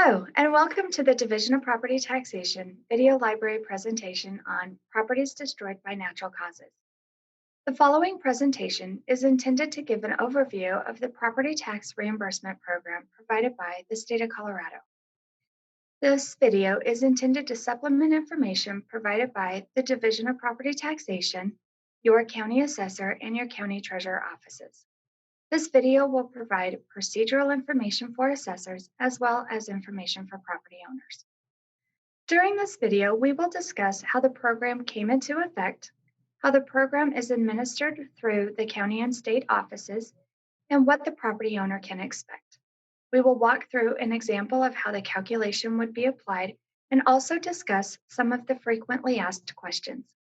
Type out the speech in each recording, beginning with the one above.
Hello, and welcome to the Division of Property Taxation video library presentation on properties destroyed by natural causes. The following presentation is intended to give an overview of the property tax reimbursement program provided by the state of Colorado. This video is intended to supplement information provided by the Division of Property Taxation, your county assessor, and your county treasurer offices. This video will provide procedural information for assessors as well as information for property owners. During this video, we will discuss how the program came into effect, how the program is administered through the county and state offices, and what the property owner can expect. We will walk through an example of how the calculation would be applied and also discuss some of the frequently asked questions.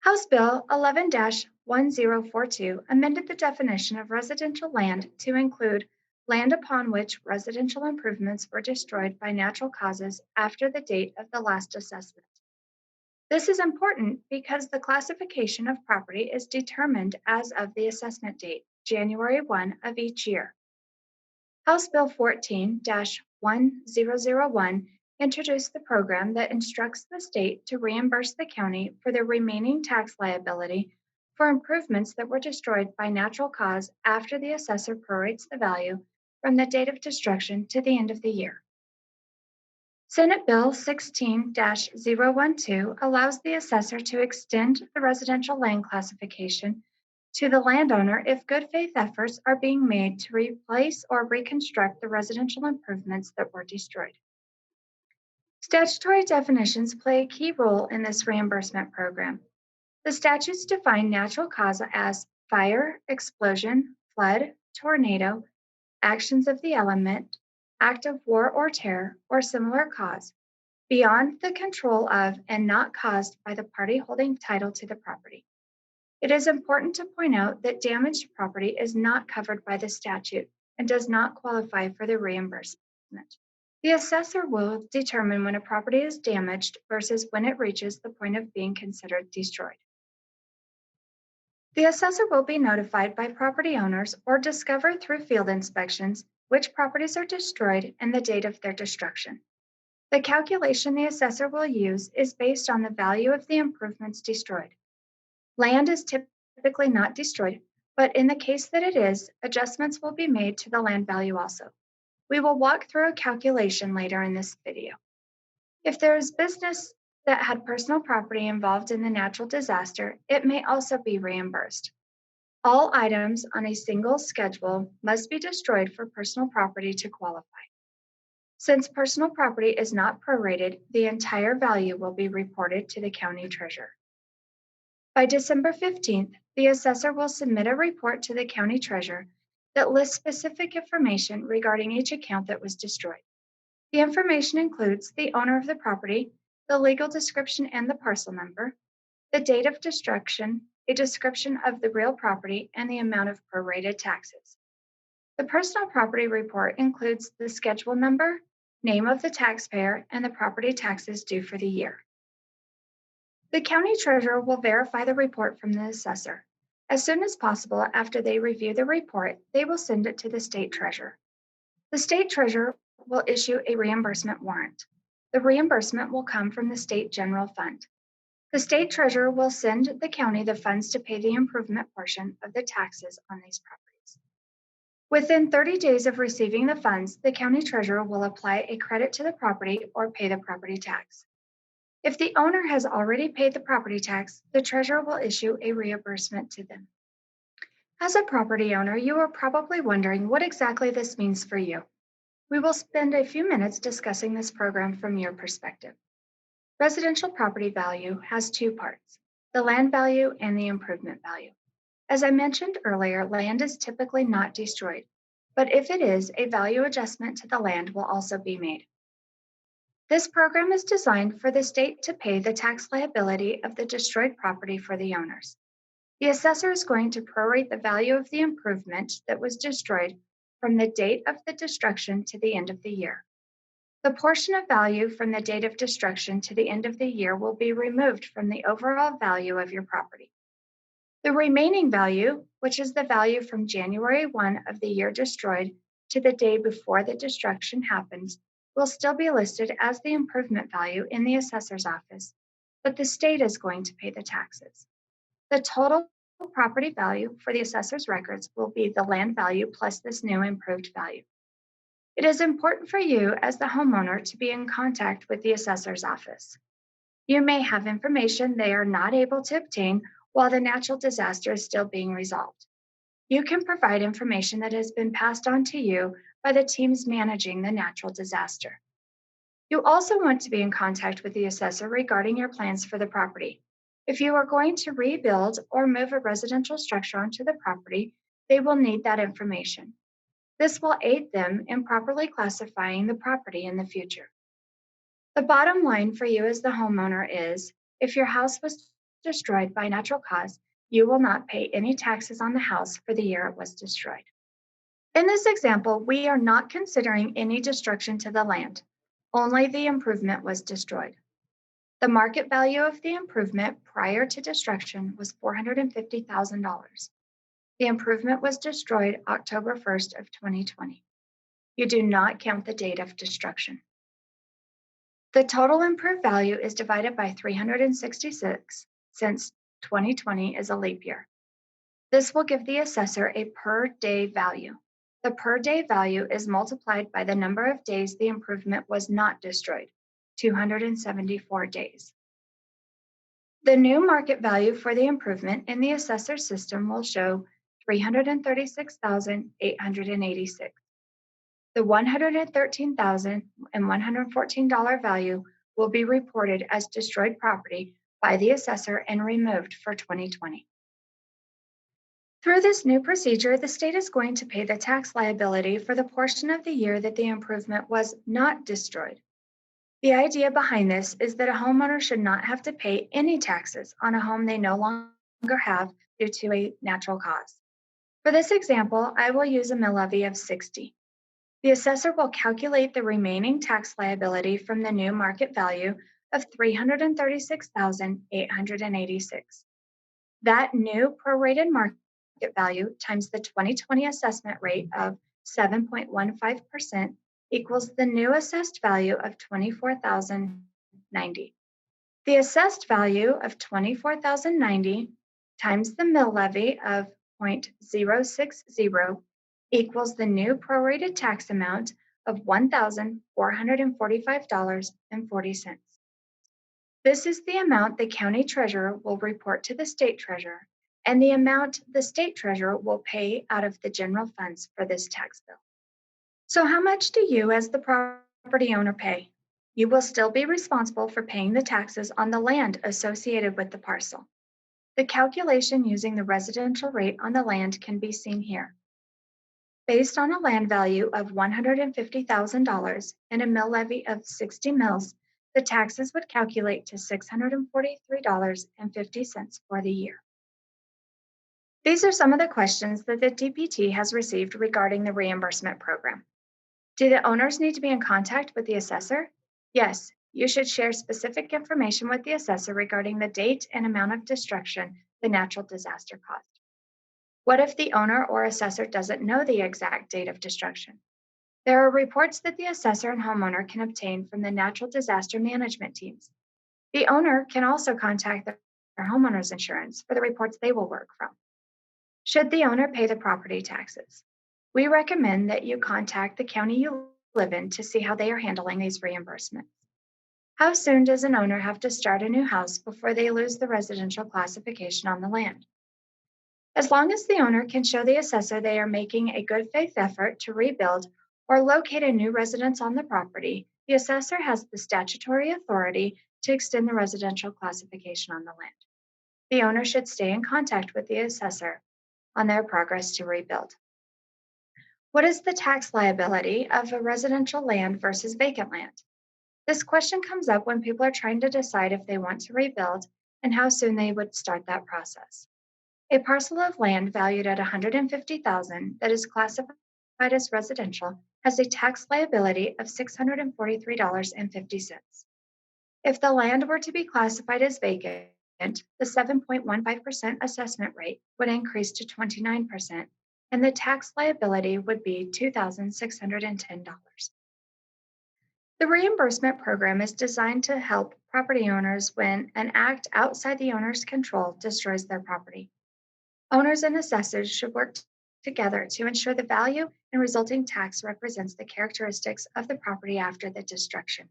House Bill 11-1042 amended the definition of residential land to include land upon which residential improvements were destroyed by natural causes after the date of the last assessment. This is important because the classification of property is determined as of the assessment date, January 1 of each year. House Bill 14-1001 introduced the program that instructs the state to reimburse the county for the remaining tax liability for improvements that were destroyed by natural cause after the assessor prorates the value from the date of destruction to the end of the year. Senate Bill 16-012 allows the assessor to extend the residential land classification to the landowner if good faith efforts are being made to replace or reconstruct the residential improvements that were destroyed. Statutory definitions play a key role in this reimbursement program. The statutes define natural cause as fire, explosion, flood, tornado, actions of the element, act of war or terror, or similar cause, beyond the control of and not caused by the party holding title to the property. It is important to point out that damaged property is not covered by the statute and does not qualify for the reimbursement. The assessor will determine when a property is damaged versus when it reaches the point of being considered destroyed. The assessor will be notified by property owners or discover through field inspections which properties are destroyed and the date of their destruction. The calculation the assessor will use is based on the value of the improvements destroyed. Land is typically not destroyed, but in the case that it is, adjustments will be made to the land value also. We will walk through a calculation later in this video. If there is business that had personal property involved in the natural disaster, it may also be reimbursed. All items on a single schedule must be destroyed for personal property to qualify. Since personal property is not prorated, the entire value will be reported to the county treasurer. By December 15th, the assessor will submit a report to the county treasurer that lists specific information regarding each account that was destroyed. The information includes the owner of the property, the legal description and the parcel number, the date of destruction, a description of the real property, and the amount of prorated taxes. The personal property report includes the schedule number, name of the taxpayer, and the property taxes due for the year. The county treasurer will verify the report from the assessor. As soon as possible after they review the report, they will send it to the state treasurer. The state treasurer will issue a reimbursement warrant. The reimbursement will come from the state general fund. The state treasurer will send the county the funds to pay the improvement portion of the taxes on these properties. Within 30 days of receiving the funds, the county treasurer will apply a credit to the property or pay the property tax. If the owner has already paid the property tax, the treasurer will issue a reimbursement to them. As a property owner, you are probably wondering what exactly this means for you. We will spend a few minutes discussing this program from your perspective. Residential property value has two parts, the land value and the improvement value. As I mentioned earlier, land is typically not destroyed, but if it is, a value adjustment to the land will also be made. This program is designed for the state to pay the tax liability of the destroyed property for the owners. The assessor is going to prorate the value of the improvement that was destroyed from the date of the destruction to the end of the year. The portion of value from the date of destruction to the end of the year will be removed from the overall value of your property. The remaining value, which is the value from January 1 of the year destroyed to the day before the destruction happens, will still be listed as the improvement value in the assessor's office, but the state is going to pay the taxes. The total property value for the assessor's records will be the land value plus this new improved value. It is important for you as the homeowner to be in contact with the assessor's office. You may have information they are not able to obtain while the natural disaster is still being resolved. You can provide information that has been passed on to you by the teams managing the natural disaster. You also want to be in contact with the assessor regarding your plans for the property. If you are going to rebuild or move a residential structure onto the property, they will need that information. This will aid them in properly classifying the property in the future. The bottom line for you as the homeowner is, if your house was destroyed by natural cause, you will not pay any taxes on the house for the year it was destroyed. In this example, we are not considering any destruction to the land. Only the improvement was destroyed. The market value of the improvement prior to destruction was $450,000. The improvement was destroyed October 1st of 2020. You do not count the date of destruction. The total improved value is divided by 366 since 2020 is a leap year. This will give the assessor a per day value. The per day value is multiplied by the number of days the improvement was not destroyed, 274 days. The new market value for the improvement in the assessor system will show $336,886. The $113,114 value will be reported as destroyed property by the assessor and removed for 2020. Through this new procedure, the state is going to pay the tax liability for the portion of the year that the improvement was not destroyed. The idea behind this is that a homeowner should not have to pay any taxes on a home they no longer have due to a natural cause. For this example, I will use a mill levy of 60. The assessor will calculate the remaining tax liability from the new market value of $336,886. That new prorated market value times the 2020 assessment rate of 7.15% equals the new assessed value of $24,090. The assessed value of $24,090 times the mill levy of 0.060 equals the new prorated tax amount of $1,445.40. This is the amount the county treasurer will report to the state treasurer, and the amount the state treasurer will pay out of the general funds for this tax bill. So how much do you as the property owner pay? You will still be responsible for paying the taxes on the land associated with the parcel. The calculation using the residential rate on the land can be seen here. Based on a land value of $150,000 and a mill levy of 60 mills, the taxes would calculate to $643.50 for the year. These are some of the questions that the DPT has received regarding the reimbursement program. Do the owners need to be in contact with the assessor? Yes, you should share specific information with the assessor regarding the date and amount of destruction the natural disaster caused. What if the owner or assessor doesn't know the exact date of destruction? There are reports that the assessor and homeowner can obtain from the natural disaster management teams. The owner can also contact their homeowner's insurance for the reports they will work from. Should the owner pay the property taxes? We recommend that you contact the county you live in to see how they are handling these reimbursements. How soon does an owner have to start a new house before they lose the residential classification on the land? As long as the owner can show the assessor they are making a good faith effort to rebuild or locate a new residence on the property, the assessor has the statutory authority to extend the residential classification on the land. The owner should stay in contact with the assessor on their progress to rebuild. What is the tax liability of a residential land versus vacant land? This question comes up when people are trying to decide if they want to rebuild and how soon they would start that process. A parcel of land valued at $150,000 that is classified as residential has a tax liability of $643.50. If the land were to be classified as vacant, the 7.15% assessment rate would increase to 29%, and the tax liability would be $2,610. The reimbursement program is designed to help property owners when an act outside the owner's control destroys their property. Owners and assessors should work together to ensure the value and resulting tax represents the characteristics of the property after the destruction.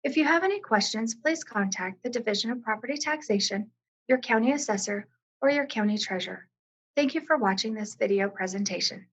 If you have any questions, please contact the Division of Property Taxation, your county assessor, or your county treasurer. Thank you for watching this video presentation.